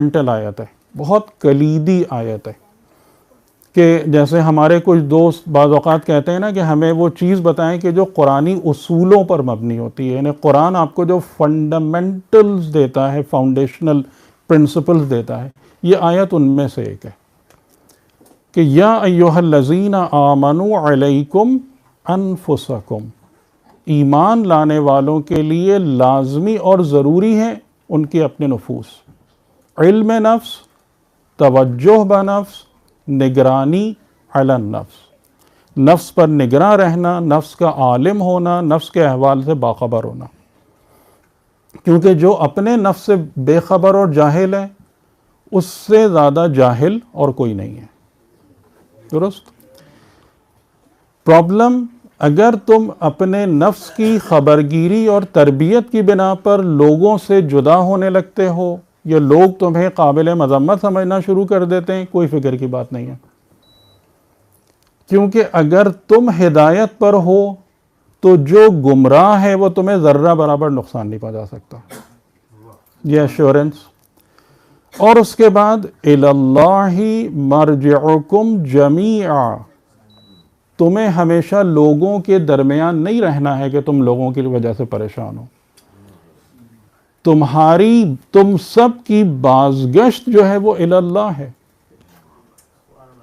Fundamental آیت ہے، بہت کلیدی آیت ہے، کہ جیسے ہمارے کچھ دوست بعض اوقات کہتے ہیں نا کہ ہمیں وہ چیز بتائیں کہ جو قرآنی اصولوں پر مبنی ہوتی ہے، یعنی قرآن آپ کو جو فنڈامنٹلز دیتا ہے، فاؤنڈیشنل پرنسپلز دیتا ہے، یہ آیت ان میں سے ایک ہے کہ یا ایھا الذین آمنوا علیکم انفسکم، ایمان لانے والوں کے لیے لازمی اور ضروری ہیں ان کے اپنے نفوس، علم نفس، توجہ بنفس، نگرانی علی النفس، نفس پر نگراں رہنا، نفس کا عالم ہونا، نفس کے احوال سے باخبر ہونا، کیونکہ جو اپنے نفس سے بے خبر اور جاہل ہے اس سے زیادہ جاہل اور کوئی نہیں ہے۔ درست؟ پرابلم، اگر تم اپنے نفس کی خبرگیری اور تربیت کی بنا پر لوگوں سے جدا ہونے لگتے ہو یا لوگ تمہیں قابل مذمت سمجھنا شروع کر دیتے ہیں، کوئی فکر کی بات نہیں ہے، کیونکہ اگر تم ہدایت پر ہو تو جو گمراہ ہے وہ تمہیں ذرہ برابر نقصان نہیں پہنچا سکتا، یہ ایشورنس۔ اور اس کے بعد الی اللہ مرجعکم جمیعا، تمہیں ہمیشہ لوگوں کے درمیان نہیں رہنا ہے کہ تم لوگوں کی وجہ سے پریشان ہو، تم سب کی بازگشت جو ہے وہ الی اللہ ہے۔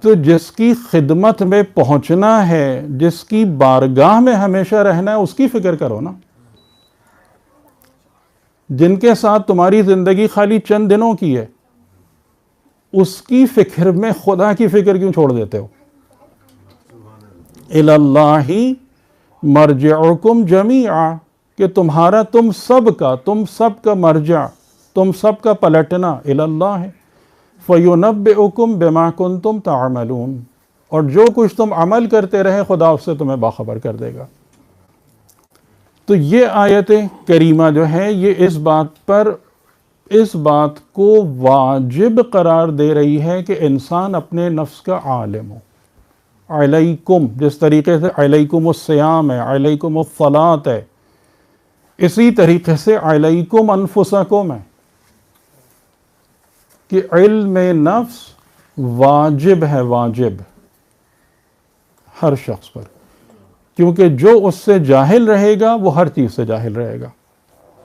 تو جس کی خدمت میں پہنچنا ہے، جس کی بارگاہ میں ہمیشہ رہنا ہے، اس کی فکر کرو نا۔ جن کے ساتھ تمہاری زندگی خالی چند دنوں کی ہے، اس کی فکر میں خدا کی فکر کیوں چھوڑ دیتے ہو؟ الی اللہ مرجعکم جمیعا، کہ تم سب کا مرجع، تم سب کا پلٹنا الی اللہ ہے۔ فَيُنَبِّئُكُم بِمَا كُنتُمْ تَعْمَلُونَ، اور جو کچھ تم عمل کرتے رہے خدا اس سے تمہیں باخبر کر دے گا۔ تو یہ آیت کریمہ جو ہے یہ اس بات کو واجب قرار دے رہی ہے کہ انسان اپنے نفس کا عالم ہو۔ علیکم، جس طریقے سے علیکم الصیام ہے، علیکم الصلاۃ ہے، اسی طریقے سے علیکم انفسکم ہے، کہ علم نفس واجب ہے، واجب ہر شخص پر، کیونکہ جو اس سے جاہل رہے گا وہ ہر چیز سے جاہل رہے گا۔